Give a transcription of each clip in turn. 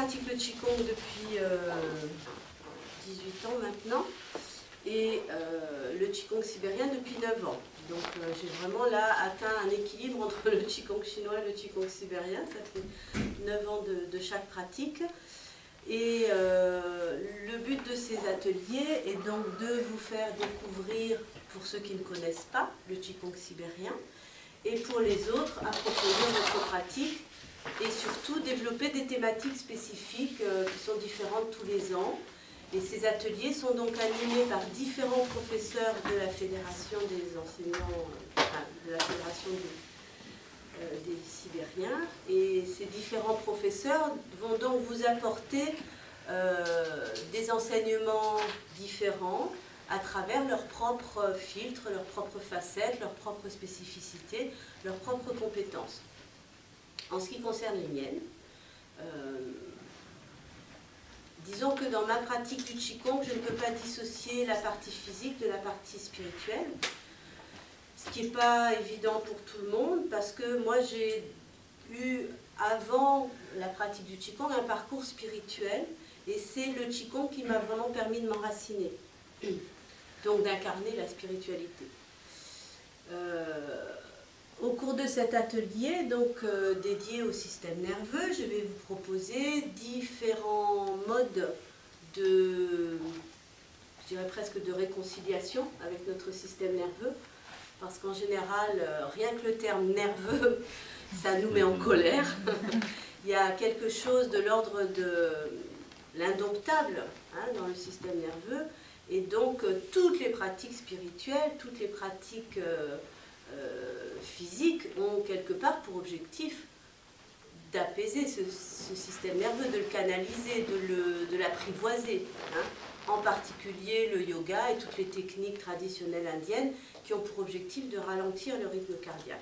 pratique le Qigong depuis 18 ans maintenant, et le Qigong sibérien depuis 9 ans. Donc j'ai vraiment là atteint un équilibre entre le Qigong chinois et le Qigong sibérien. Ça fait 9 ans de chaque pratique. Et le but de ces ateliers est donc de vous faire découvrir, pour ceux qui ne connaissent pas, le Qigong sibérien, et pour les autres, approfondir votre pratique et surtout développer des thématiques spécifiques qui sont différentes tous les ans. Et ces ateliers sont donc animés par différents professeurs de la Fédération des enseignants, de la Fédération des Sibériens. Et ces différents professeurs vont donc vous apporter des enseignements différents à travers leurs propres filtres, leurs propres facettes, leurs propres spécificités, leurs propres compétences. En ce qui concerne les miennes, disons que dans ma pratique du Qigong, je ne peux pas dissocier la partie physique de la partie spirituelle, ce qui n'est pas évident pour tout le monde, parce que moi j'ai eu, avant la pratique du Qigong, un parcours spirituel, et c'est le Qigong qui m'a vraiment permis de m'enraciner, donc d'incarner la spiritualité. Au cours de cet atelier, donc dédié au système nerveux, je vais vous proposer différents modes de, je dirais presque de réconciliation avec notre système nerveux, parce qu'en général, rien que le terme nerveux, ça nous met en colère. Il y a quelque chose de l'ordre de l'indomptable dans le système nerveux, et donc toutes les pratiques spirituelles, toutes les pratiques physiques ont quelque part pour objectif d'apaiser ce système nerveux, de le canaliser, de l'apprivoiser. En particulier le yoga et toutes les techniques traditionnelles indiennes qui ont pour objectif de ralentir le rythme cardiaque.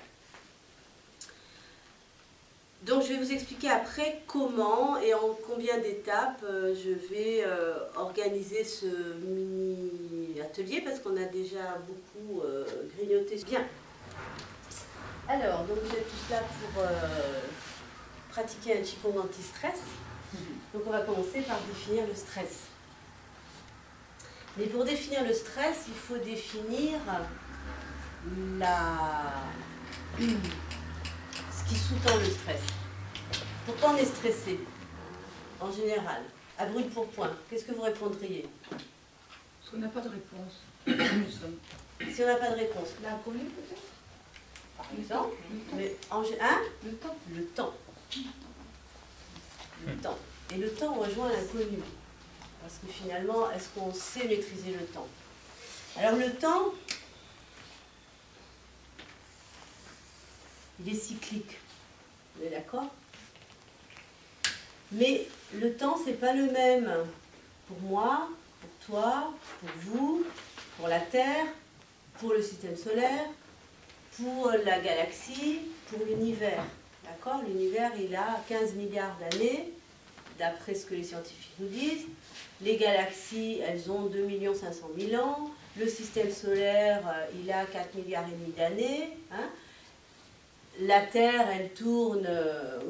Donc je vais vous expliquer après comment et en combien d'étapes je vais organiser ce mini-atelier, parce qu'on a déjà beaucoup grignoté. Bien. Alors, donc vous êtes tous là pour pratiquer un Qigong anti-stress. Donc on va commencer par définir le stress. Mais pour définir le stress, il faut définir ce qui sous-tend le stress. Pourquoi on est stressé, en général? À brûle pour point, qu'est-ce que vous répondriez? Parce qu'on n'a pas de réponse. Si on n'a pas de réponse. L'inconnu peut-être? Par exemple, mais le temps. Le temps. Le temps. Et le temps rejoint l'inconnu. Parce que finalement, est-ce qu'on sait maîtriser le temps? Alors le temps, il est cyclique. Vous êtes d'accord? Mais le temps, c'est pas le même pour moi, pour toi, pour vous, pour la Terre, pour le système solaire, pour la galaxie, pour l'univers. D'accord? L'univers, il a 15 milliards d'années, d'après ce que les scientifiques nous disent. Les galaxies, elles ont 2 500 000 ans. Le système solaire, il a 4 milliards et demi d'années. La Terre, elle tourne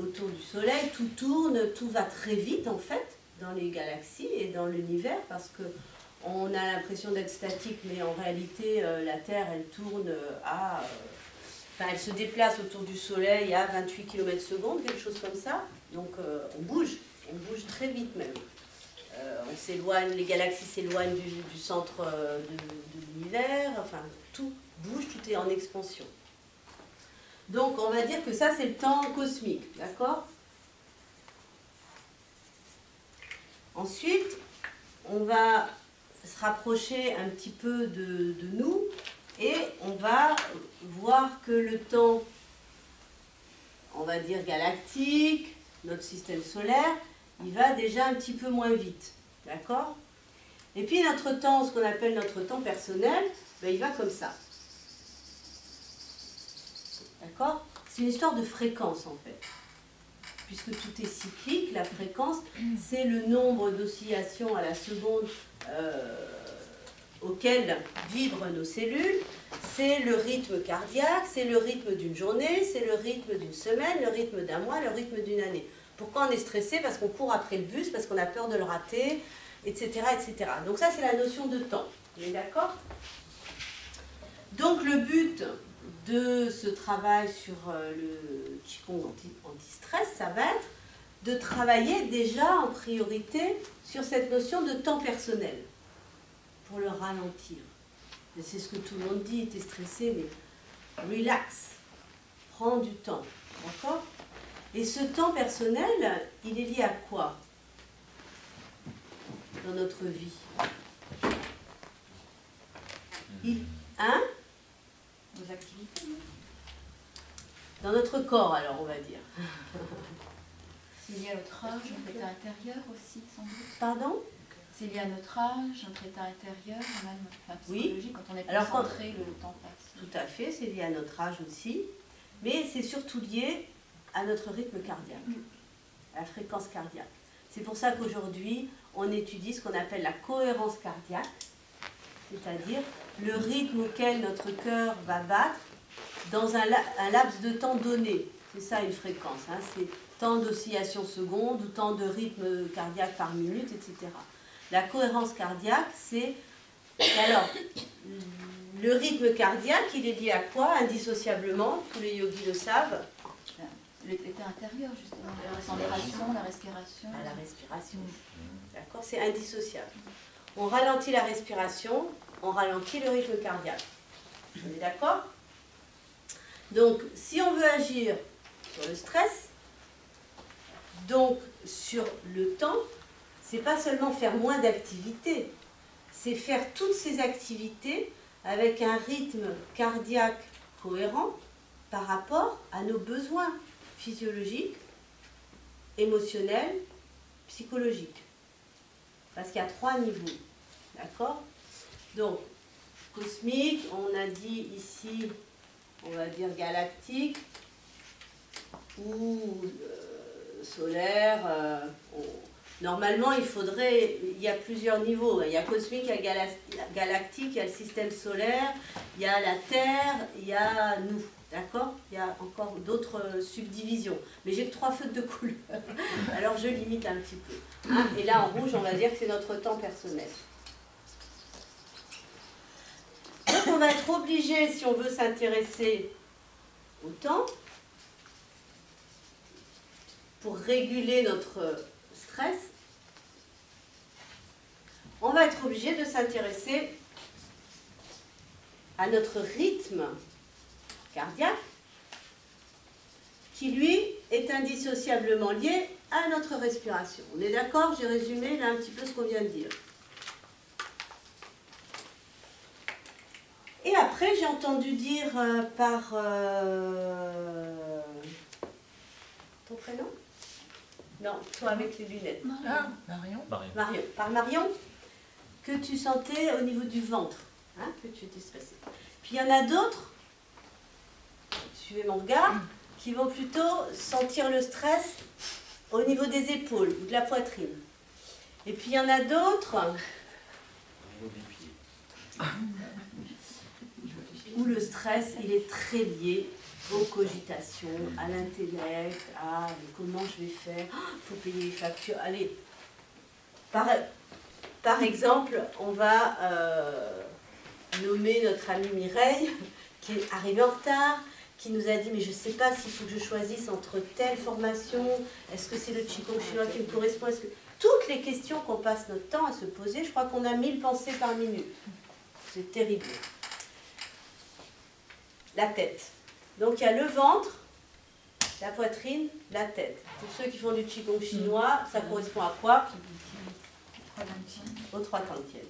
autour du Soleil. Tout tourne, tout va très vite en fait dans les galaxies et dans l'univers, parce que on a l'impression d'être statique, mais en réalité, la Terre, elle tourne à... Enfin, elle se déplace autour du Soleil à 28 km/s, quelque chose comme ça. Donc, on bouge très vite même. On s'éloigne, les galaxies s'éloignent du centre de l'univers. Enfin, tout bouge, tout est en expansion. Donc, on va dire que ça, c'est le temps cosmique, d'accord? Ensuite, on va se rapprocher un petit peu de nous et on va voir que le temps, on va dire galactique, notre système solaire, il va déjà un petit peu moins vite, d'accord? Et puis notre temps, ce qu'on appelle notre temps personnel, ben, il va comme ça. D'accord? C'est une histoire de fréquence en fait. Puisque tout est cyclique, la fréquence, c'est le nombre d'oscillations à la seconde auquel vibrent nos cellules, c'est le rythme cardiaque, c'est le rythme d'une journée, c'est le rythme d'une semaine, le rythme d'un mois, le rythme d'une année. Pourquoi on est stressé? Parce qu'on court après le bus, parce qu'on a peur de le rater, etc., etc. Donc ça, c'est la notion de temps. Vous êtes d'accord? Donc le but de ce travail sur le Qigong anti-stress, ça va être de travailler déjà en priorité sur cette notion de temps personnel, pour le ralentir. Et c'est ce que tout le monde dit, tu es stressé, mais relax, prends du temps, d'accord? Et ce temps personnel, il est lié à quoi dans notre vie? Hein? Nos activités. Dans notre corps, alors, on va dire. C'est lié à notre âge, notre état intérieur aussi, sans doute. Pardon? C'est lié à notre âge, notre état intérieur, même enfin, Oui. psychologique, quand on est Alors, concentré, le temps passe. Tout à fait, c'est lié à notre âge aussi, mais c'est surtout lié à notre rythme cardiaque, à la fréquence cardiaque. C'est pour ça qu'aujourd'hui, on étudie ce qu'on appelle la cohérence cardiaque, c'est-à-dire le rythme auquel notre cœur va battre dans un laps de temps donné. C'est ça une fréquence, hein, c'est tant d'oscillations secondes ou tant de rythme cardiaque par minute, etc. La cohérence cardiaque, c'est... Alors, le rythme cardiaque, il est lié à quoi? Indissociablement, tous les yogis le savent. L'état intérieur, justement, la concentration, la respiration. À la respiration. D'accord? C'est indissociable. On ralentit la respiration, on ralentit le rythme cardiaque. On est d'accord? Donc, si on veut agir sur le stress, donc sur le temps, c'est pas seulement faire moins d'activités, c'est faire toutes ces activités avec un rythme cardiaque cohérent par rapport à nos besoins physiologiques, émotionnels, psychologiques. Parce qu'il y a 3 niveaux. D'accord? Donc, cosmique, on a dit ici, on va dire galactique, ou solaire. Normalement, il y a plusieurs niveaux. Il y a cosmique, il y a galactique, il y a le système solaire, il y a la Terre, il y a nous. D'accord? Il y a encore d'autres subdivisions. Mais j'ai que 3 feutres de couleur. Alors je limite un petit peu. Hein? Et là, en rouge, on va dire que c'est notre temps personnel. Donc on va être obligé, si on veut s'intéresser au temps, pour réguler notre stress, on va être obligé de s'intéresser à notre rythme cardiaque, qui lui est indissociablement lié à notre respiration. On est d'accord? J'ai résumé là un petit peu ce qu'on vient de dire. Et après, j'ai entendu dire par... ton prénom? Non, toi avec les lunettes. Ah, Marion. Marion. Par Marion, que tu sentais au niveau du ventre, hein, que tu étais stressée. Puis il y en a d'autres, suivez mon regard, qui vont plutôt sentir le stress au niveau des épaules ou de la poitrine. Et puis il y en a d'autres où le stress, il est très lié aux cogitations, à l'intellect, à comment je vais faire, il faut payer les factures. Allez, par exemple, on va nommer notre amie Mireille, qui est arrivée en retard, qui nous a dit, mais je ne sais pas s'il faut que je choisisse entre telle formation, est-ce que c'est le Qigong chinois qui me correspond, est-ce que... Toutes les questions qu'on passe notre temps à se poser, je crois qu'on a 1000 pensées par minute. C'est terrible. La tête. Donc il y a le ventre, la poitrine, la tête. Pour ceux qui font du Qigong chinois, ça correspond à quoi? Aux 3 Tantien.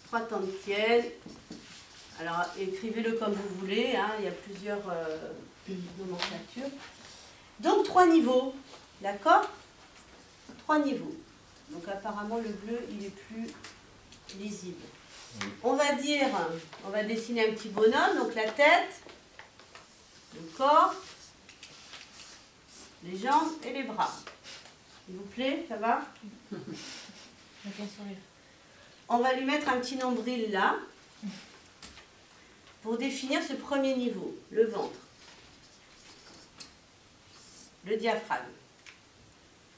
3 Tantien. Alors écrivez-le comme vous voulez, hein, il y a plusieurs nomenclatures. Donc 3 niveaux, d'accord? 3 niveaux. Donc apparemment le bleu il est plus lisible. On va dire, on va dessiner un petit bonhomme, donc la tête, le corps, les jambes et les bras. S'il vous plaît, ça va? On va lui mettre un petit nombril là, pour définir ce premier niveau, le ventre. le diaphragme.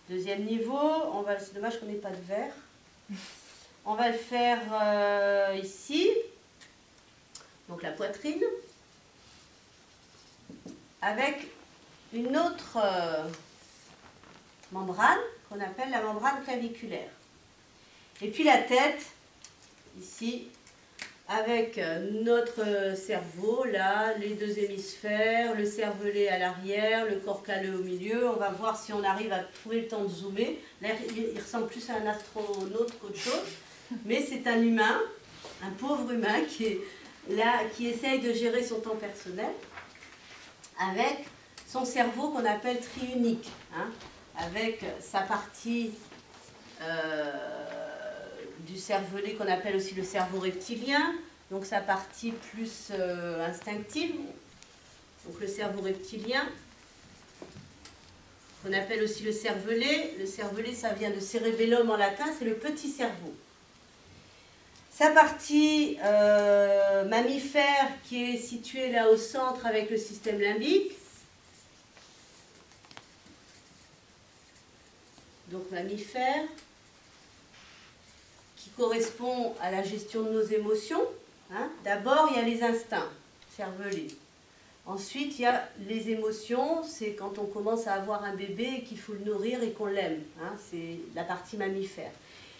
Deuxième niveau, c'est dommage qu'on n'ait pas de verre. On va le faire ici, donc la poitrine, avec une autre membrane qu'on appelle la membrane claviculaire. Et puis la tête, ici, avec notre cerveau, là, les deux hémisphères, le cervelet à l'arrière, le corps calleux au milieu. On va voir si on arrive à trouver le temps de zoomer. Là, il ressemble plus à un astronaute qu'autre chose. Mais c'est un humain, un pauvre humain qui est là, qui essaye de gérer son temps personnel avec son cerveau qu'on appelle triunique, hein, avec sa partie du cervelet qu'on appelle aussi le cerveau reptilien, donc sa partie plus instinctive, donc le cerveau reptilien, qu'on appelle aussi le cervelet. Le cervelet, ça vient de cerebellum en latin, c'est le petit cerveau. Sa partie mammifère qui est située là au centre avec le système limbique. Donc mammifère, qui correspond à la gestion de nos émotions. Hein. D'abord, il y a les instincts cervelés. Ensuite, il y a les émotions, c'est quand on commence à avoir un bébé et qu'il faut le nourrir et qu'on l'aime. Hein. C'est la partie mammifère.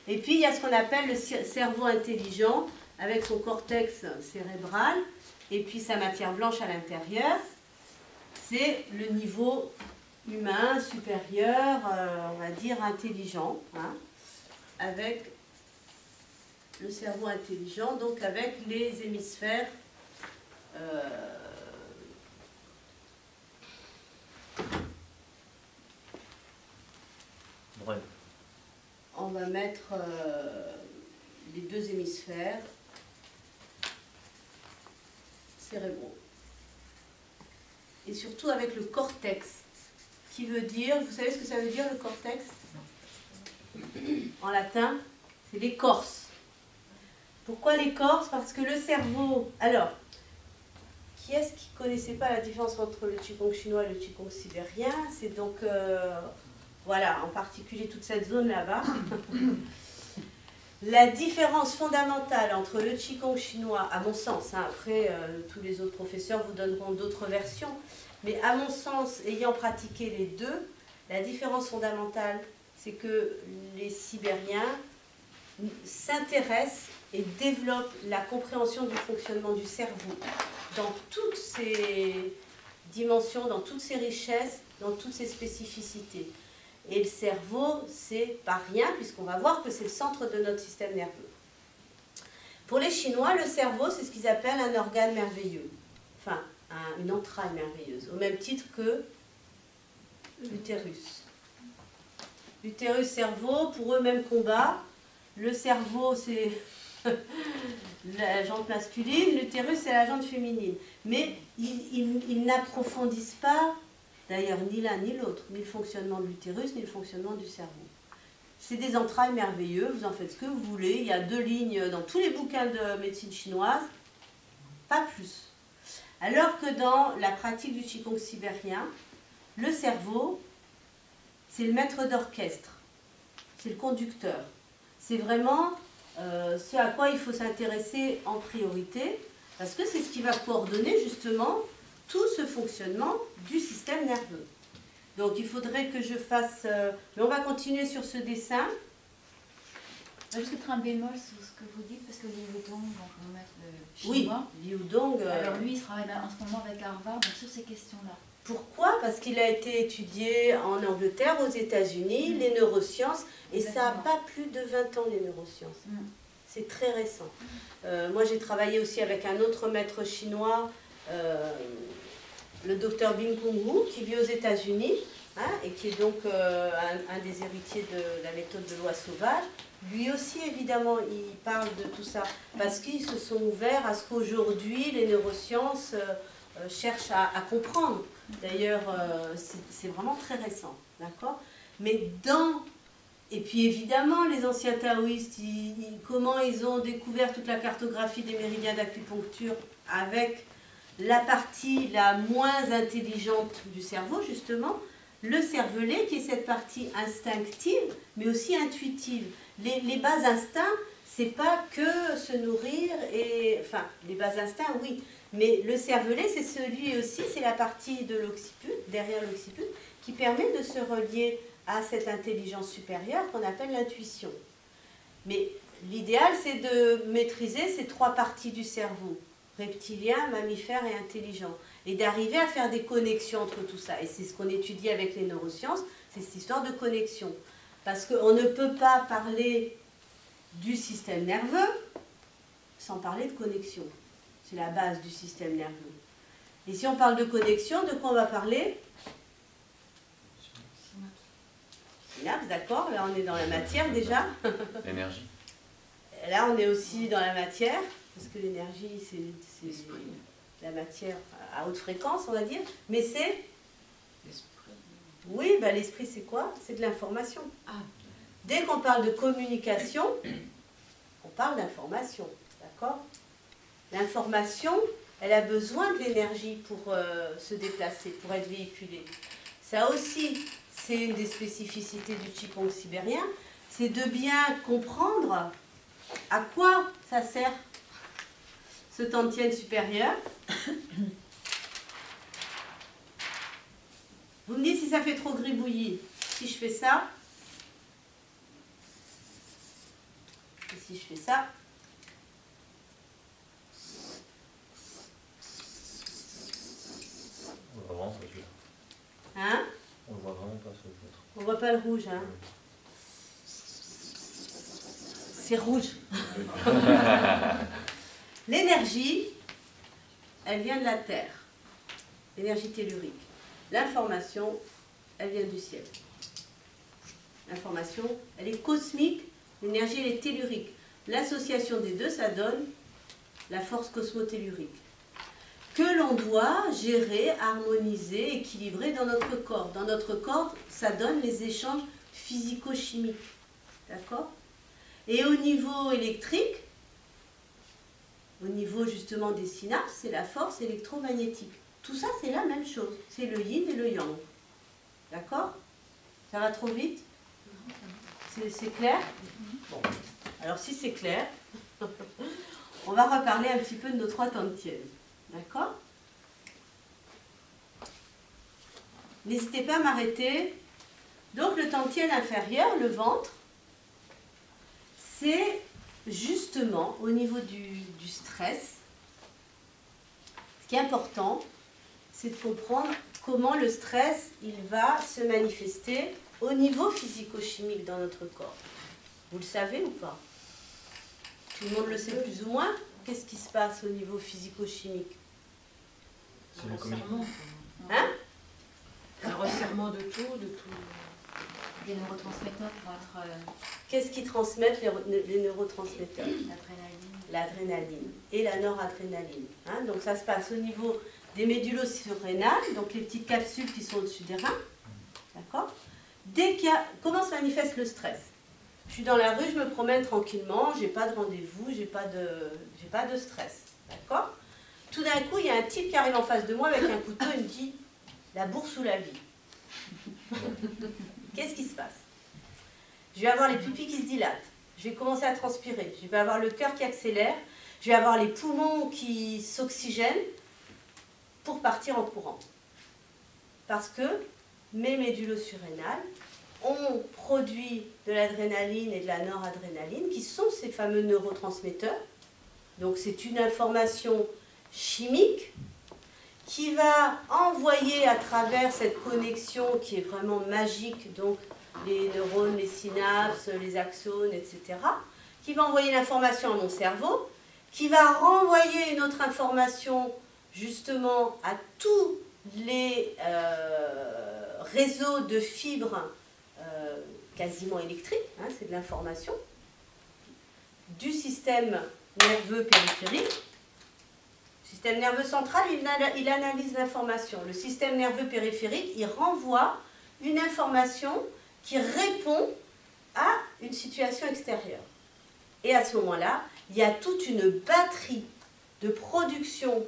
Et puis, il y a ce qu'on appelle le cerveau intelligent, avec son cortex cérébral, et puis sa matière blanche à l'intérieur. C'est le niveau humain, supérieur, on va dire intelligent, hein, avec le cerveau intelligent, donc avec les hémisphères bref. On va mettre les deux hémisphères cérébraux. Et surtout avec le cortex, qui veut dire, vous savez ce que ça veut dire le cortex? En latin, c'est l'écorce. Pourquoi l'écorce? Parce que le cerveau... Alors, qui est-ce qui ne connaissait pas la différence entre le Qigong chinois et le Qigong sibérien? C'est donc... voilà, en particulier toute cette zone là-bas. La différence fondamentale entre le Qigong chinois, à mon sens, hein, après tous les autres professeurs vous donneront d'autres versions, mais à mon sens, ayant pratiqué les deux, la différence fondamentale, c'est que les Sibériens s'intéressent et développent la compréhension du fonctionnement du cerveau dans toutes ses dimensions, dans toutes ses richesses, dans toutes ses spécificités. Et le cerveau, c'est pas rien, puisqu'on va voir que c'est le centre de notre système nerveux. Pour les Chinois, le cerveau, c'est ce qu'ils appellent un organe merveilleux. Enfin, une entraille merveilleuse, au même titre que l'utérus. L'utérus-cerveau, pour eux, même combat. Le cerveau, c'est la jante masculine, l'utérus, c'est la jante féminine. Mais ils n'approfondissent pas, d'ailleurs, ni l'un ni l'autre, ni le fonctionnement de l'utérus, ni le fonctionnement du cerveau. C'est des entrailles merveilleux, vous en faites ce que vous voulez. Il y a 2 lignes dans tous les bouquins de médecine chinoise, pas plus. Alors que dans la pratique du Qigong sibérien, le cerveau, c'est le maître d'orchestre, c'est le conducteur. C'est vraiment ce à quoi il faut s'intéresser en priorité, parce que c'est ce qui va coordonner justement tout ce fonctionnement du système nerveux. Donc il faudrait que je fasse... mais on va continuer sur ce dessin. Je vais mettre un bémol sur ce que vous dites, parce que Liu Dong, donc on va mettre le chinois. Oui, Liu Dong... Alors lui, il travaille en ce moment avec Harvard, donc sur ces questions-là. Pourquoi? Parce qu'il a été étudié en Angleterre, aux États-Unis, les neurosciences, et ça n'a pas plus de 20 ans, les neurosciences. C'est très récent. Moi, j'ai travaillé aussi avec un autre maître chinois, le docteur Bing Kung Wu, qui vit aux États-Unis, hein, et qui est donc un des héritiers de la méthode de loi sauvage. Lui aussi, évidemment, il parle de tout ça, parce qu'ils se sont ouverts à ce qu'aujourd'hui, les neurosciences cherchent à comprendre. D'ailleurs, c'est vraiment très récent, d'accord? Mais et puis évidemment, les anciens taoïstes, comment ils ont découvert toute la cartographie des méridiens d'acupuncture avec la partie la moins intelligente du cerveau, justement, le cervelet qui est cette partie instinctive, mais aussi intuitive. Les bas instincts, c'est pas que se nourrir et... Enfin, les bas instincts, oui. Mais le cervelet, c'est celui aussi, c'est la partie de l'occiput, derrière l'occiput, qui permet de se relier à cette intelligence supérieure qu'on appelle l'intuition. Mais l'idéal, c'est de maîtriser ces trois parties du cerveau, reptilien, mammifère et intelligent, et d'arriver à faire des connexions entre tout ça. Et c'est ce qu'on étudie avec les neurosciences, c'est cette histoire de connexion. Parce qu'on ne peut pas parler du système nerveux sans parler de connexion. C'est la base du système nerveux. Et si on parle de connexion, de quoi on va parler? Synapse, d'accord. Là, on est dans la matière déjà. L'énergie. Là, on est aussi dans la matière, parce que l'énergie, c'est la matière à haute fréquence, on va dire. Mais c'est... L'esprit. Oui, bah, l'esprit, c'est quoi? C'est de l'information. Ah. Dès qu'on parle de communication, on parle d'information, d'accord? L'information, elle a besoin de l'énergie pour se déplacer, pour être véhiculée. Ça aussi, c'est une des spécificités du Qigong sibérien, c'est de bien comprendre à quoi ça sert ce Tantien supérieur. Vous me dites si ça fait trop gribouillis. Si je fais ça, et si je fais ça, On le voit vraiment pas celui-là. hein? On le voit vraiment pas celui-là. On voit pas le rouge, hein? C'est rouge. L'énergie, elle vient de la Terre. L'énergie tellurique. L'information, elle vient du ciel. L'information, elle est cosmique, l'énergie, elle est tellurique. L'association des deux, ça donne la force cosmotellurique, que l'on doit gérer, harmoniser, équilibrer dans notre corps. Dans notre corps, ça donne les échanges physico-chimiques. D'accord? Et au niveau électrique, au niveau justement des synapses, c'est la force électromagnétique. Tout ça, c'est la même chose. C'est le yin et le yang. D'accord? Ça va trop vite? C'est clair? Bon. Alors si c'est clair, on va reparler un petit peu de nos trois tantiennes. D'accord? N'hésitez pas à m'arrêter. Donc le tantien inférieur, le ventre, c'est justement au niveau du stress. Ce qui est important, c'est de comprendre comment le stress il va se manifester au niveau physico-chimique dans notre corps. Vous le savez ou pas? Tout le monde le sait plus ou moins. Qu'est-ce qui se passe au niveau physico-chimique? C'est le resserrement. Hein? Un resserrement de tout. Des neurotransmetteurs pour être Qu'est-ce qui transmettent les neurotransmetteurs? l'adrénaline. L'adrénaline et la noradrénaline. Hein? Donc ça se passe au niveau des médulo-surrénales, donc les petites capsules qui sont au-dessus des reins. D'accord? Dès qu'il y a... Comment se manifeste le stress? Je suis dans la rue, je me promène tranquillement, j'ai pas de rendez-vous, j'ai pas de stress. D'accord? Tout d'un coup, il y a un type qui arrive en face de moi avec un couteau et me dit « la bourse ou la vie ». Qu'est-ce qui se passe? Je vais avoir les pupilles qui se dilatent, je vais commencer à transpirer, je vais avoir le cœur qui accélère, je vais avoir les poumons qui s'oxygènent pour partir en courant. Parce que mes médulo-surrénales ont produit de l'adrénaline et de la noradrénaline, qui sont ces fameux neurotransmetteurs. Donc c'est une information chimique qui va envoyer à travers cette connexion qui est vraiment magique, donc les neurones, les synapses, les axones, etc., qui va envoyer l'information à mon cerveau, qui va renvoyer une autre information justement à tous les réseaux de fibres quasiment électriques, hein, c'est de l'information, du système nerveux périphérique. Le système nerveux central, il analyse l'information. Le système nerveux périphérique, il renvoie une information qui répond à une situation extérieure. Et à ce moment-là, il y a toute une batterie de production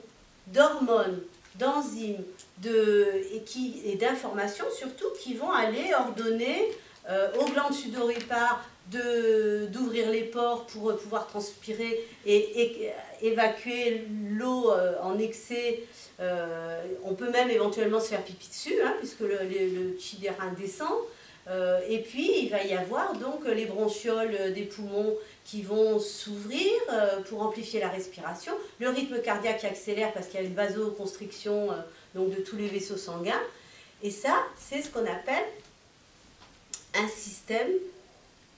d'hormones d'enzymes et d'informations surtout qui vont aller ordonner aux glandes sudoripares d'ouvrir les pores pour pouvoir transpirer et évacuer l'eau en excès. On peut même éventuellement se faire pipi dessus, hein, puisque le chidérin descend. Et puis il va y avoir donc les bronchioles des poumons qui vont s'ouvrir pour amplifier la respiration, le rythme cardiaque qui accélère parce qu'il y a une vasoconstriction donc de tous les vaisseaux sanguins. Et ça, c'est ce qu'on appelle un système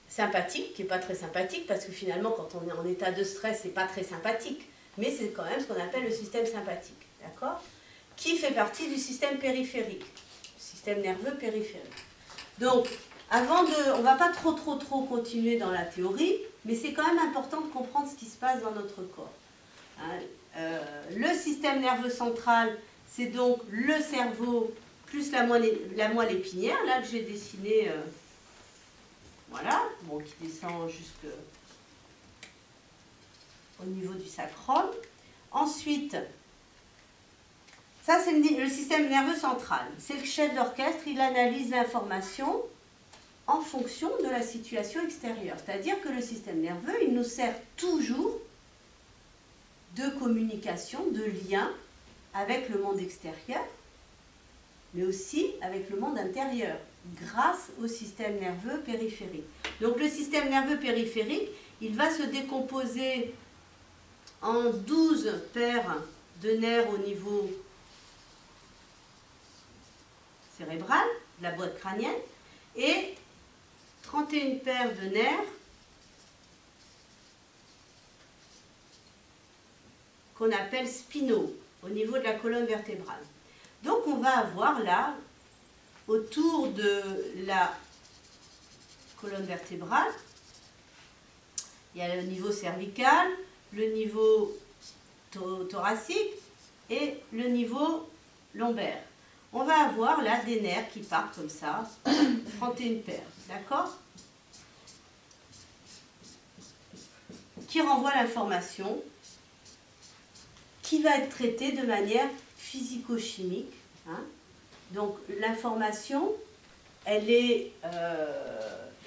sympathique, qui n'est pas très sympathique, parce que finalement, quand on est en état de stress, c'est pas très sympathique, mais c'est quand même ce qu'on appelle le système sympathique, d'accord? Qui fait partie du système périphérique, système nerveux périphérique. Donc, on va pas trop continuer dans la théorie, mais c'est quand même important de comprendre ce qui se passe dans notre corps. Hein, le système nerveux central, c'est donc le cerveau plus la moelle épinière, là que j'ai dessiné, voilà, bon, qui descend jusqu'au niveau du sacrum. Ensuite, ça c'est le système nerveux central. C'est le chef d'orchestre, il analyse l'information en fonction de la situation extérieure. C'est-à-dire que le système nerveux, il nous sert toujours de communication, de lien avec le monde extérieur, mais aussi avec le monde intérieur, grâce au système nerveux périphérique. Donc le système nerveux périphérique, il va se décomposer en 12 paires de nerfs au niveau cérébral, de la boîte crânienne, et 31 paires de nerfs qu'on appelle spinaux, au niveau de la colonne vertébrale. Donc on va avoir là, autour de la colonne vertébrale, il y a le niveau cervical, le niveau thoracique et le niveau lombaire. On va avoir là des nerfs qui partent comme ça, 31 paires, d'accord? Qui renvoient l'information, qui va être traitée de manière physico-chimique. Hein. Donc l'information, elle est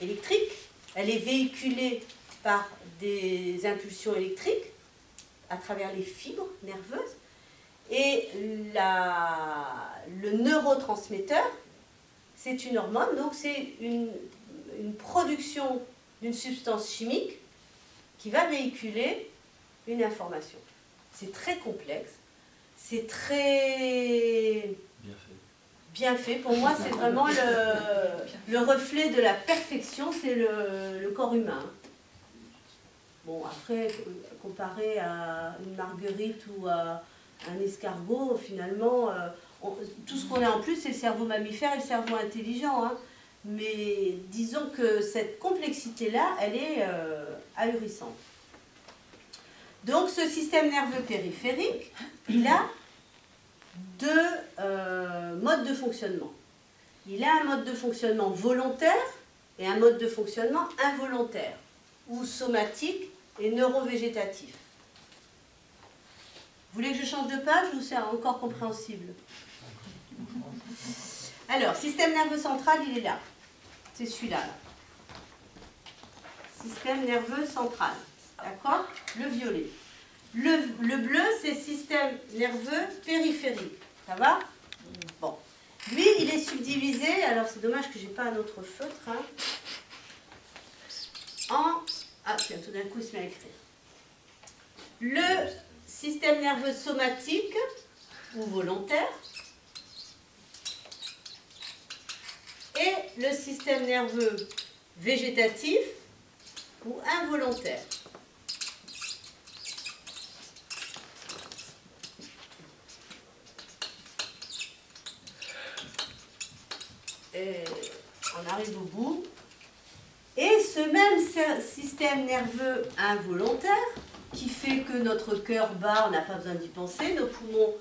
électrique, elle est véhiculée par des impulsions électriques à travers les fibres nerveuses. Et le neurotransmetteur, c'est une hormone, donc c'est une production d'une substance chimique qui va véhiculer une information. C'est très complexe, c'est très bien fait. Pour moi, c'est vraiment le reflet de la perfection, c'est le corps humain. Bon, après, comparé à une marguerite ou à un escargot, finalement, tout ce qu'on a en plus, c'est le cerveau mammifère et le cerveau intelligent. Hein. Mais disons que cette complexité-là, elle est ahurissante. Donc, ce système nerveux périphérique, il a deux modes de fonctionnement. Il a un mode de fonctionnement volontaire et un mode de fonctionnement involontaire, ou somatique et neurovégétatif. Vous voulez que je change de page ou c'est encore compréhensible? Alors, système nerveux central, il est là. C'est celui-là. Là. Système nerveux central. D'accord? Le violet. Le bleu, c'est système nerveux périphérique. Ça va? Bon. Lui, il est subdivisé, alors c'est dommage que je n'ai pas un autre feutre, hein, ah, tiens, tout d'un coup, il se met à écrire. Le système nerveux somatique ou volontaire et le système nerveux végétatif ou involontaire. Et on arrive au bout. Et ce même système nerveux involontaire qui fait que notre cœur bat, on n'a pas besoin d'y penser, nos poumons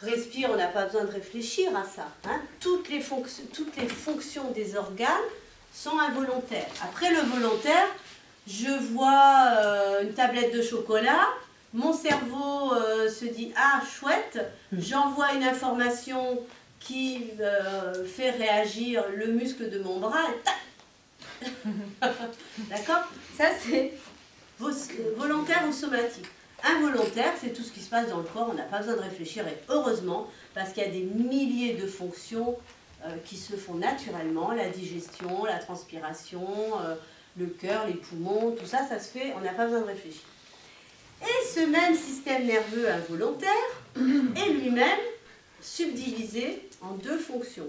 respirent, on n'a pas besoin de réfléchir à ça. Hein. Toutes les fonctions des organes sont involontaires. Après le volontaire, je vois une tablette de chocolat, mon cerveau se dit « Ah, chouette, j'envoie une information qui fait réagir le muscle de mon bras. » et tac. D'accord? Ça, c'est volontaire ou somatique. Involontaire, c'est tout ce qui se passe dans le corps, on n'a pas besoin de réfléchir, et heureusement, parce qu'il y a des milliers de fonctions qui se font naturellement, la digestion, la transpiration, le cœur, les poumons, tout ça, ça se fait, on n'a pas besoin de réfléchir. Et ce même système nerveux involontaire est lui-même subdivisé en deux fonctions.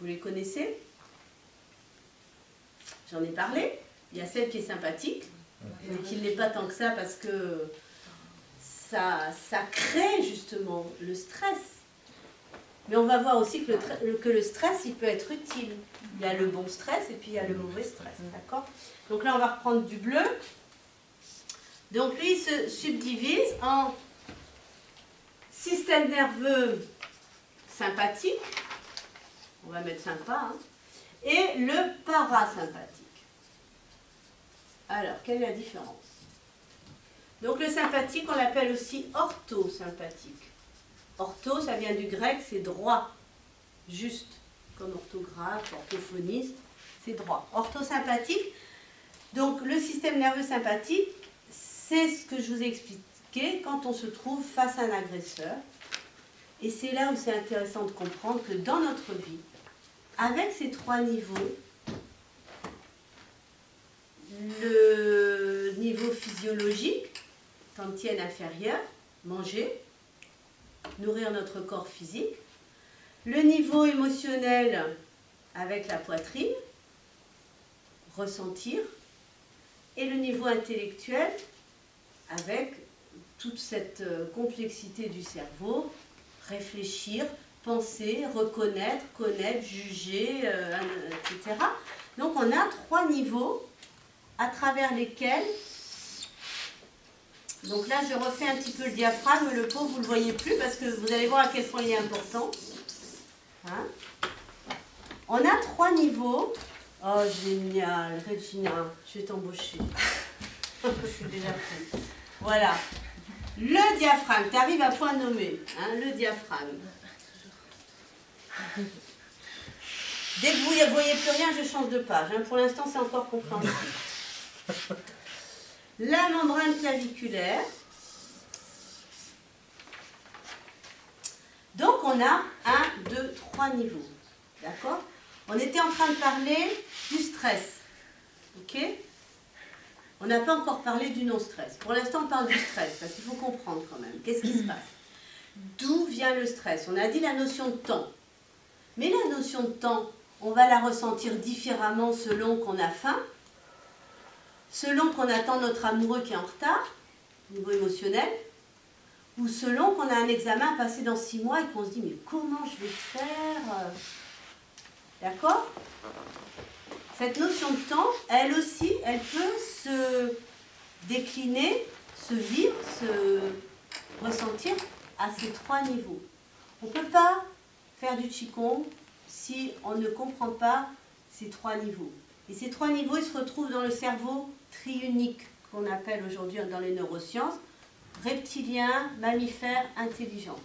Vous les connaissez? J'en ai parlé. Il y a celle qui est sympathique, mais qui ne l'est pas tant que ça parce que ça crée justement le stress. Mais on va voir aussi que le stress, il peut être utile. Il y a le bon stress et puis il y a le mauvais stress. D'accord? Donc là, on va reprendre du bleu. Donc lui, il se subdivise en système nerveux sympathique, on va mettre sympa, hein, et le parasympathique. Alors, quelle est la différence? Donc le sympathique, on l'appelle aussi orthosympathique. Ortho, ça vient du grec, c'est droit, juste, comme orthographe, orthophoniste, c'est droit. Orthosympathique, donc le système nerveux sympathique, c'est ce que je vous ai expliqué quand on se trouve face à un agresseur. Et c'est là où c'est intéressant de comprendre que dans notre vie, avec ces trois niveaux, le niveau physiologique, tantième inférieur, manger, nourrir notre corps physique, le niveau émotionnel avec la poitrine, ressentir, et le niveau intellectuel avec toute cette complexité du cerveau, réfléchir, penser, reconnaître, connaître, juger, etc. Donc on a trois niveaux à travers lesquels, donc là je refais un petit peu le diaphragme, le pot vous ne le voyez plus parce que vous allez voir à quel point il est important. Hein? On a trois niveaux. Oh génial, Regina, je vais t'embaucher. C'est déjà fait. Voilà. Le diaphragme, tu arrives à point nommé, hein, le diaphragme. Dès que vous ne voyez plus rien, je change de page. Hein. Pour l'instant, c'est encore compréhensible. La membrane claviculaire. Donc, on a 1, 2, 3 niveaux. D'accord? On était en train de parler du stress. Ok? On n'a pas encore parlé du non-stress. Pour l'instant, on parle du stress, parce qu'il faut comprendre quand même. Qu'est-ce qui se passe? D'où vient le stress? On a dit la notion de temps. Mais la notion de temps, on va la ressentir différemment selon qu'on a faim, selon qu'on attend notre amoureux qui est en retard, au niveau émotionnel, ou selon qu'on a un examen à passer dans 6 mois et qu'on se dit « mais comment je vais faire ?» D'accord? Cette notion de temps, elle aussi, elle peut se décliner, se vivre, se ressentir à ces trois niveaux. On ne peut pas faire du Qigong si on ne comprend pas ces trois niveaux. Et ces trois niveaux, ils se retrouvent dans le cerveau triunique, qu'on appelle aujourd'hui dans les neurosciences, reptilien, mammifère, intelligent.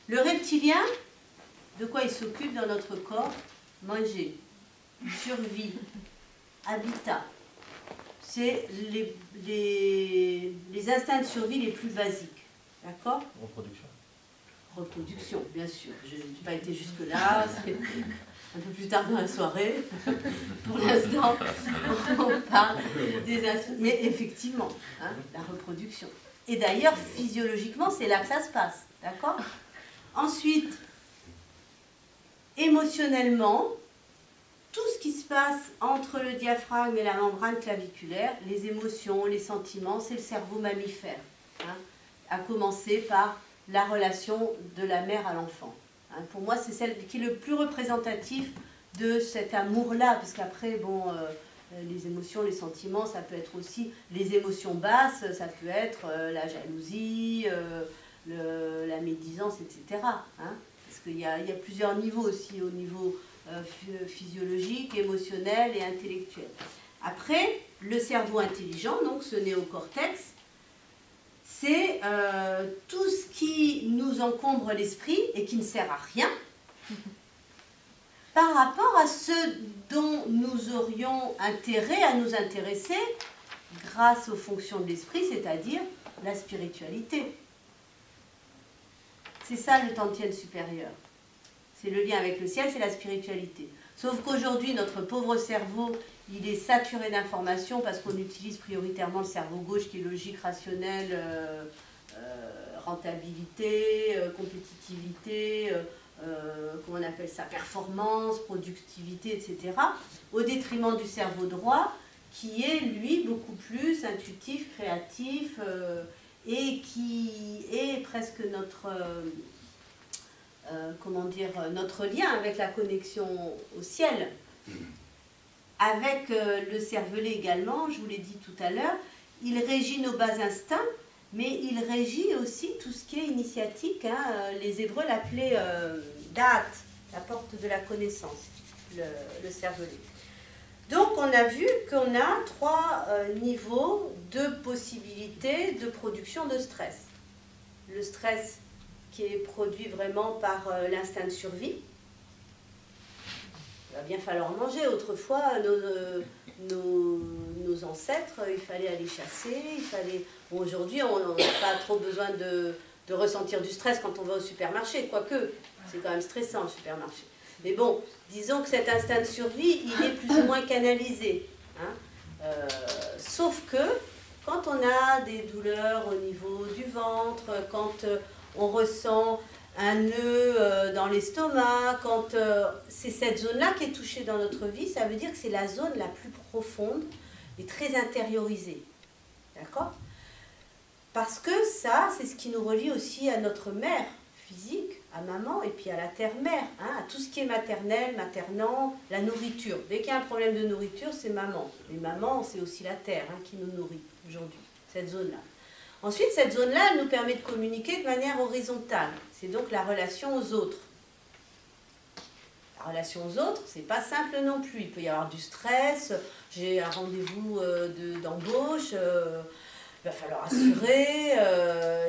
Le reptilien, de quoi il s'occupe dans notre corps? Manger, survie, habitat. C'est les instincts de survie les plus basiques. D'accord? Reproduction. Reproduction, bien sûr. Je n'ai pas été jusque-là. C'est un peu plus tard dans la soirée. Pour l'instant, on parle des instincts. Mais effectivement, hein, la reproduction. Et d'ailleurs, physiologiquement, c'est là que ça se passe. D'accord? Ensuite, émotionnellement, tout ce qui se passe entre le diaphragme et la membrane claviculaire, les émotions, les sentiments, c'est le cerveau mammifère. Hein, à commencer par la relation de la mère à l'enfant. Hein, pour moi, c'est celle qui est le plus représentatif de cet amour-là, parce qu'après, bon, les émotions, les sentiments, ça peut être aussi les émotions basses, ça peut être la jalousie, la médisance, etc. Hein, parce qu'il y a plusieurs niveaux aussi, au niveau physiologique, émotionnel et intellectuel. Après, le cerveau intelligent, donc ce néocortex, c'est tout ce qui nous encombre l'esprit et qui ne sert à rien par rapport à ce dont nous aurions intérêt à nous intéresser grâce aux fonctions de l'esprit, c'est-à-dire la spiritualité. C'est ça le Tantien supérieur. C'est le lien avec le ciel, c'est la spiritualité. Sauf qu'aujourd'hui, notre pauvre cerveau, il est saturé d'informations parce qu'on utilise prioritairement le cerveau gauche qui est logique, rationnel, rentabilité, compétitivité, comment on appelle ça, performance, productivité, etc. Au détriment du cerveau droit qui est, lui, beaucoup plus intuitif, créatif et qui est presque notre... comment dire, notre lien avec la connexion au ciel. Avec le cervelet également, je vous l'ai dit tout à l'heure, il régit nos bas instincts, mais il régit aussi tout ce qui est initiatique. Hein. Les Hébreux l'appelaient Da'at, la porte de la connaissance, le cervelet. Donc on a vu qu'on a 3 niveaux de possibilités de production de stress. Le stress qui est produit vraiment par l'instinct de survie. Il va bien falloir manger. Autrefois, nos ancêtres, il fallait aller chasser, il fallait... Bon, aujourd'hui, on n'a pas trop besoin de ressentir du stress quand on va au supermarché, quoique c'est quand même stressant le supermarché. Mais bon, disons que cet instinct de survie, il est plus ou moins canalisé. Hein. Sauf que quand on a des douleurs au niveau du ventre, quand on ressent un nœud dans l'estomac, quand c'est cette zone-là qui est touchée dans notre vie, ça veut dire que c'est la zone la plus profonde et très intériorisée. D'accord ? Parce que ça, c'est ce qui nous relie aussi à notre mère physique, à maman, et puis à la terre-mère, hein, à tout ce qui est maternel, maternant, la nourriture. Dès qu'il y a un problème de nourriture, c'est maman. Mais maman, c'est aussi la terre hein, qui nous nourrit aujourd'hui, cette zone-là. Ensuite, cette zone-là, elle nous permet de communiquer de manière horizontale. C'est donc la relation aux autres. La relation aux autres, c'est pas simple non plus. Il peut y avoir du stress, j'ai un rendez-vous d'embauche, il va falloir assurer,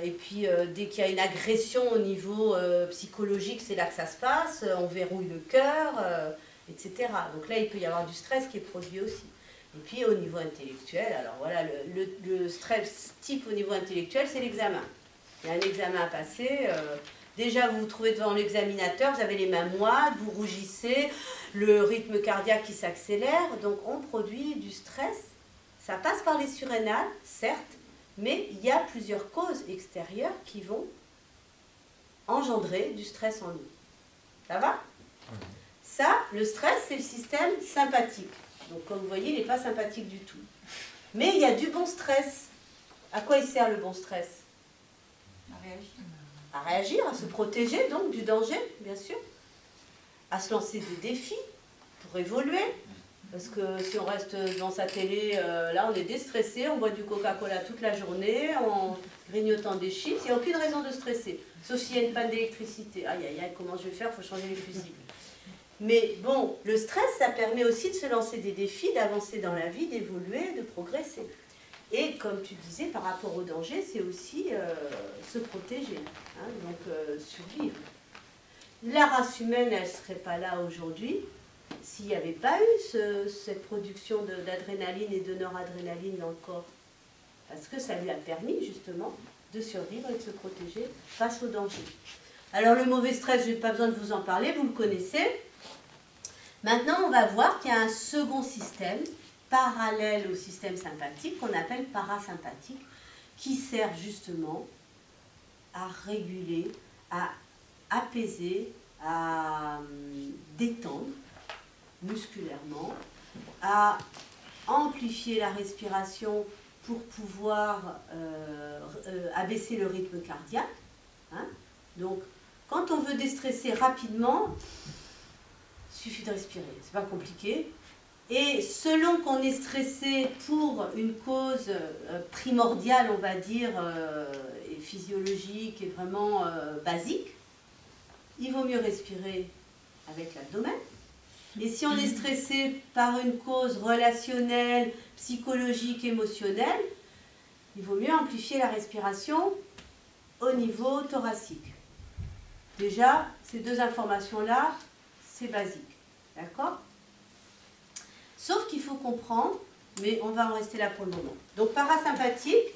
et puis dès qu'il y a une agression au niveau psychologique, c'est là que ça se passe, on verrouille le cœur, etc. Donc là, il peut y avoir du stress qui est produit aussi. Et puis au niveau intellectuel, alors voilà, le stress type au niveau intellectuel, c'est l'examen. Il y a un examen à passer. Déjà, vous vous trouvez devant l'examinateur, vous avez les mains moites, vous rougissez, le rythme cardiaque qui s'accélère. Donc on produit du stress. Ça passe par les surrénales, certes, mais il y a plusieurs causes extérieures qui vont engendrer du stress en nous. Ça va ? Ça, le stress, c'est le système sympathique. Donc, comme vous voyez, il n'est pas sympathique du tout. Mais il y a du bon stress. À quoi il sert le bon stress? À réagir. À réagir, à se protéger donc du danger, bien sûr. À se lancer des défis pour évoluer. Parce que si on reste devant sa télé, là on est déstressé, on boit du Coca-Cola toute la journée, en grignotant des chips, il n'y a aucune raison de stresser. Sauf s'il y a une panne d'électricité. Aïe aïe aïe, comment je vais faire? Il faut changer les fusibles. Mais bon, le stress, ça permet aussi de se lancer des défis, d'avancer dans la vie, d'évoluer, de progresser. Et comme tu disais, par rapport au danger, c'est aussi se protéger, hein, donc survivre. La race humaine, elle ne serait pas là aujourd'hui s'il n'y avait pas eu cette production d'adrénaline et de noradrénaline dans le corps. Parce que ça lui a permis justement de survivre et de se protéger face au danger. Alors le mauvais stress, je n'ai pas besoin de vous en parler, vous le connaissez. Maintenant, on va voir qu'il y a un second système, parallèle au système sympathique, qu'on appelle parasympathique, qui sert justement à réguler, à apaiser, à détendre musculairement, à amplifier la respiration pour pouvoir abaisser le rythme cardiaque. Hein. Donc, quand on veut déstresser rapidement, il suffit de respirer, c'est pas compliqué. Et selon qu'on est stressé pour une cause primordiale, on va dire, et physiologique et vraiment basique, il vaut mieux respirer avec l'abdomen. Et si on est stressé par une cause relationnelle, psychologique, émotionnelle, il vaut mieux amplifier la respiration au niveau thoracique. Déjà, ces deux informations-là, c'est basique. D'accord? Sauf qu'il faut comprendre, mais on va en rester là pour le moment. Donc parasympathique,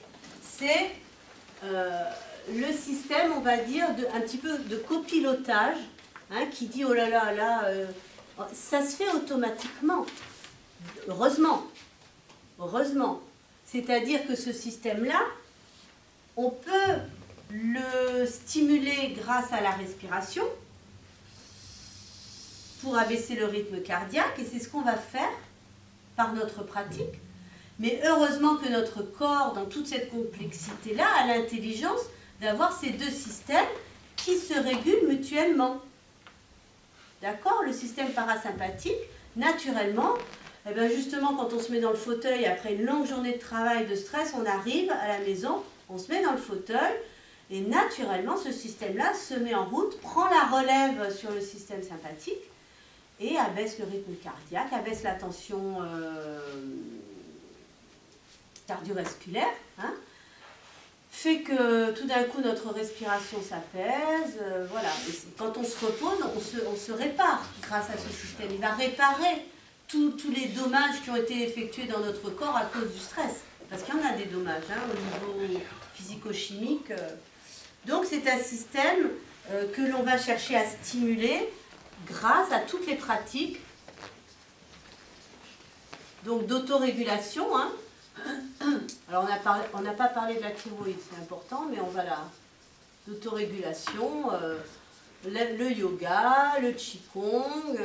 c'est le système, on va dire, un petit peu de copilotage, hein, qui dit, oh là là, là, ça se fait automatiquement. Heureusement. Heureusement. C'est-à-dire que ce système-là, on peut le stimuler grâce à la respiration pour abaisser le rythme cardiaque, et c'est ce qu'on va faire par notre pratique. Mais heureusement que notre corps, dans toute cette complexité-là, a l'intelligence d'avoir ces deux systèmes qui se régulent mutuellement. D'accord? Le système parasympathique, naturellement, eh bien justement, quand on se met dans le fauteuil, après une longue journée de travail, de stress, on arrive à la maison, on se met dans le fauteuil, et naturellement, ce système-là se met en route, prend la relève sur le système sympathique, et abaisse le rythme cardiaque, abaisse la tension cardiovasculaire, hein, fait que tout d'un coup notre respiration s'apaise, voilà. Et quand on se repose, on se répare grâce à ce système. Il va réparer tous les dommages qui ont été effectués dans notre corps à cause du stress. Parce qu'il y en a des dommages, hein, au niveau physico-chimique. Donc c'est un système que l'on va chercher à stimuler grâce à toutes les pratiques donc d'autorégulation. Hein. Alors on n'a pas parlé de la thyroïde, c'est important, mais on va là. D'autorégulation, le yoga, le qigong.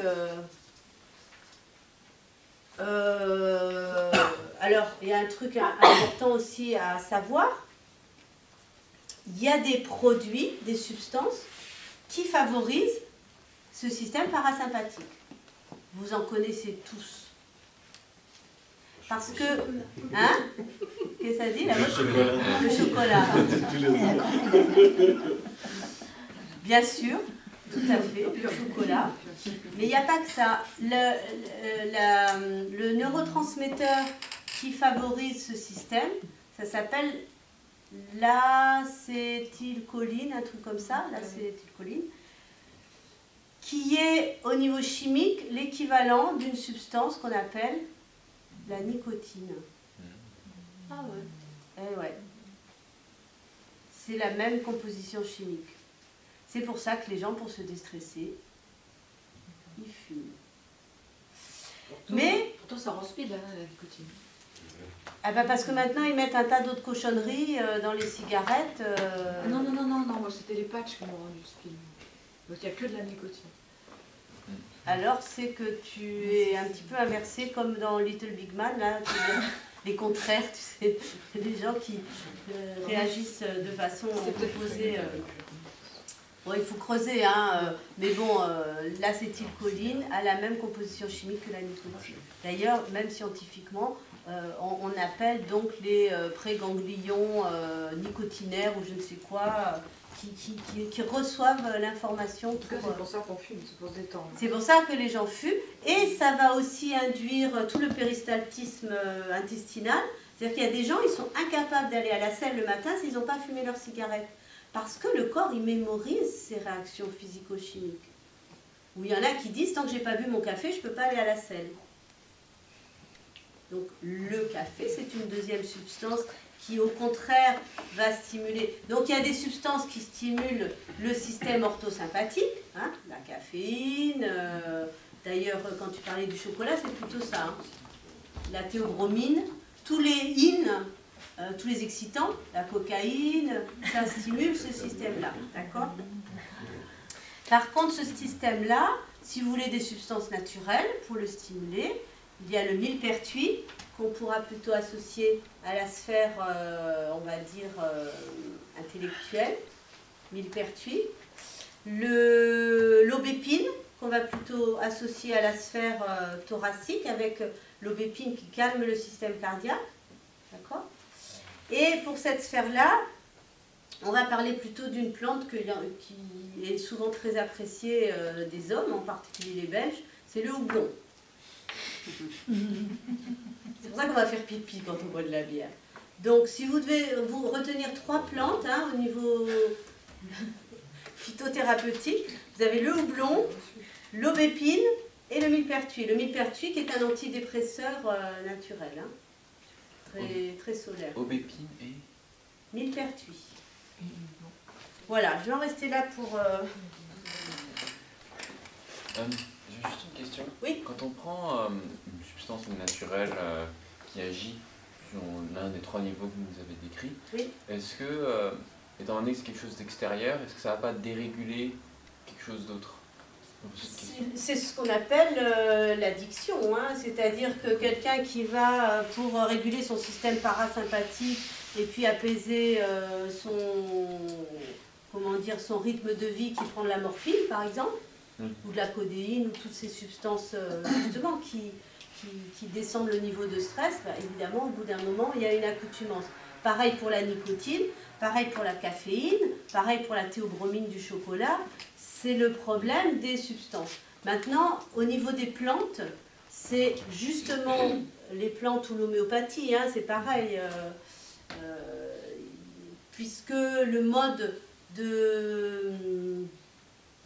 Alors il y a un truc important aussi à savoir. Il y a des produits, des substances qui favorisent ce système parasympathique. Vous en connaissez tous. Parce que... Hein? Qu'est-ce que ça dit là? Le chocolat. Bien sûr, tout à fait, le chocolat. Mais il n'y a pas que ça. Le neurotransmetteur qui favorise ce système, ça s'appelle l'acétylcholine, un truc comme ça, l'acétylcholine, qui est au niveau chimique l'équivalent d'une substance qu'on appelle la nicotine. Ah ouais. Eh ouais. C'est la même composition chimique. C'est pour ça que les gens, pour se déstresser, ils fument. Mais... Pourtant ça rend speed, hein, la nicotine. Ah bah parce que maintenant ils mettent un tas d'autres cochonneries dans les cigarettes. Non, moi c'était les patchs qui m'ont rendu speed. Donc il n'y a que de la nicotine. Alors c'est que tu es un petit peu inversé comme dans Little Big Man, là, les contraires, tu sais, des gens qui réagissent de façon opposée. Bon, il faut creuser, hein, mais bon, l'acétylcholine a la même composition chimique que la nicotine. D'ailleurs, même scientifiquement, on appelle donc les préganglions nicotinaires ou je ne sais quoi, qui reçoivent l'information. En tout cas, c'est pour ça qu'on fume, c'est pour se détendre. C'est pour ça que les gens fument, et ça va aussi induire tout le péristaltisme intestinal. C'est-à-dire qu'il y a des gens, ils sont incapables d'aller à la selle le matin s'ils n'ont pas fumé leur cigarette. Parce que le corps, il mémorise ces réactions physico-chimiques. Ou il y en a qui disent, tant que j'ai pas bu mon café, je ne peux pas aller à la selle. Donc le café, c'est une deuxième substance qui, au contraire, va stimuler. Donc il y a des substances qui stimulent le système orthosympathique, hein, la caféine. D'ailleurs, quand tu parlais du chocolat, c'est plutôt ça. Hein. La théobromine, tous les tous les excitants, la cocaïne, ça stimule ce système-là. D'accord ? Par contre, ce système-là, si vous voulez des substances naturelles pour le stimuler, il y a le millepertuis qu'on pourra plutôt associer à la sphère, on va dire, intellectuelle, millepertuis. L'aubépine qu'on va plutôt associer à la sphère thoracique avec l'aubépine qui calme le système cardiaque. D'accord ? Et pour cette sphère-là, on va parler plutôt d'une plante qui est souvent très appréciée des hommes, en particulier les Belges. c'est le houblon. C'est pour ça qu'on va faire pipi quand on boit de la bière. Donc, si vous devez vous retenir 3 plantes au niveau phytothérapeutique, vous avez le houblon, l'aubépine et le millepertuis. Le millepertuis qui est un antidépresseur naturel, très, très solaire. Aubépine et Millepertuis. Voilà, je vais en rester là pour... J'ai juste une question. Oui. Quand on prend une substance naturelle qui agit sur l'un des 3 niveaux que vous nous avez décrits, Oui. est-ce que, étant donné que c'est quelque chose d'extérieur, est-ce que ça ne va pas déréguler quelque chose d'autre? C'est ce qu'on appelle l'addiction, c'est-à-dire que quelqu'un qui va, pour réguler son système parasympathique et puis apaiser son rythme de vie, qui prend de la morphine par exemple, ou de la codéine, ou toutes ces substances justement qui descendent le niveau de stress, évidemment au bout d'un moment il y a une accoutumance. Pareil pour la nicotine, pareil pour la caféine, pareil pour la théobromine du chocolat. C'est le problème des substances. Maintenant, au niveau des plantes, c'est justement les plantes ou l'homéopathie, c'est pareil, puisque le mode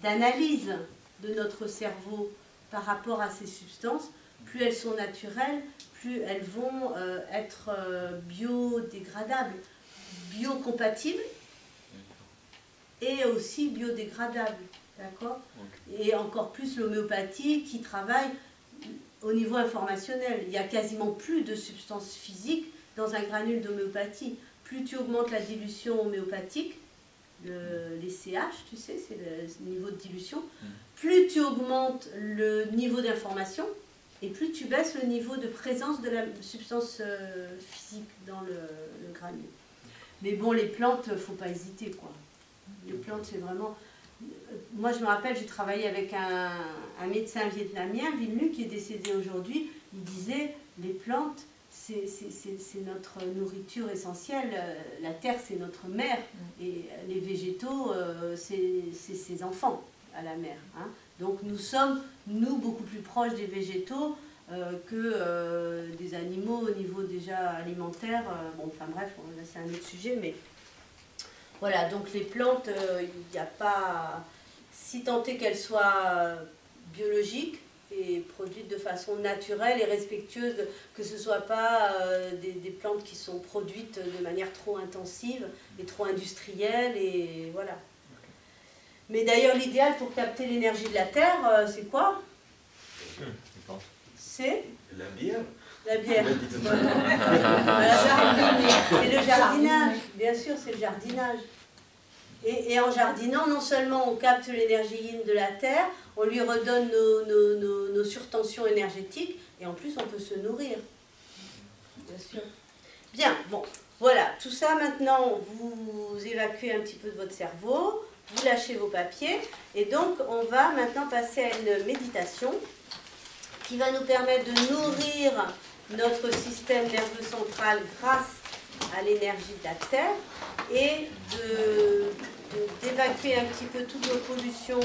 d'analyse de notre cerveau par rapport à ces substances, plus elles sont naturelles, plus elles vont être biodégradables, biocompatibles et aussi biodégradables. D'accord ? Et encore plus l'homéopathie qui travaille au niveau informationnel. Il n'y a quasiment plus de substances physiques dans un granule d'homéopathie. Plus tu augmentes la dilution homéopathique, les CH, tu sais, c'est le niveau de dilution, plus tu augmentes le niveau d'information et plus tu baisses le niveau de présence de la substance physique dans le granule. Mais bon, les plantes, il ne faut pas hésiter, quoi. Les plantes, c'est vraiment... Moi, je me rappelle, j'ai travaillé avec un médecin vietnamien, Vinh, qui est décédé aujourd'hui. Il disait, les plantes, c'est notre nourriture essentielle. La terre, c'est notre mère. Et les végétaux, c'est ses enfants à la mer. Donc, nous sommes, nous, beaucoup plus proches des végétaux que des animaux au niveau déjà alimentaire. Bon, enfin bref, là, c'est un autre sujet, mais... Voilà, donc les plantes, il n'y a pas, si tant est qu'elles soient biologiques et produites de façon naturelle et respectueuse, que ce ne soit pas des plantes qui sont produites de manière trop intensive et trop industrielle, et voilà. Mais d'ailleurs, l'idéal pour capter l'énergie de la Terre, c'est quoi? C'est la bière. La bière. Voilà. C'est le jardinage, bien sûr, c'est le jardinage. Et en jardinant, non seulement on capte l'énergie yin de la terre, on lui redonne nos surtensions énergétiques, et en plus on peut se nourrir. Bien sûr. Bien, bon, voilà, tout ça maintenant, vous évacuez un petit peu de votre cerveau, vous lâchez vos papiers, et donc on va maintenant passer à une méditation qui va nous permettre de nourrir notre système nerveux central grâce à l'énergie de la Terre et d'évacuer un petit peu toutes nos pollutions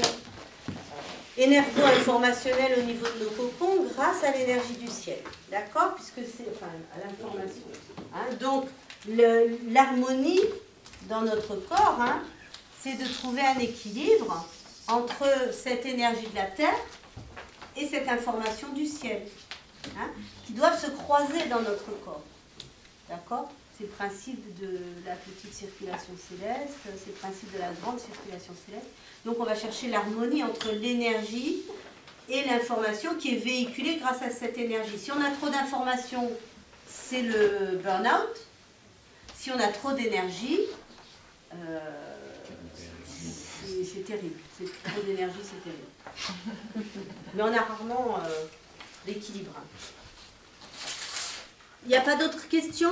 énergo-informationnelles au niveau de nos cocons grâce à l'énergie du ciel. D'accord? Puisque c'est, enfin, à l'information. Donc, l'harmonie dans notre corps, c'est de trouver un équilibre entre cette énergie de la Terre et cette information du ciel, qui doivent se croiser dans notre corps. D'accord? C'est le principe de la petite circulation céleste, c'est le principe de la grande circulation céleste. Donc on va chercher l'harmonie entre l'énergie et l'information qui est véhiculée grâce à cette énergie. Si on a trop d'informations, c'est le burn-out. Si on a trop d'énergie, c'est terrible. Trop d'énergie, c'est terrible. Mais on a rarement l'équilibre. Il n'y a pas d'autres questions ?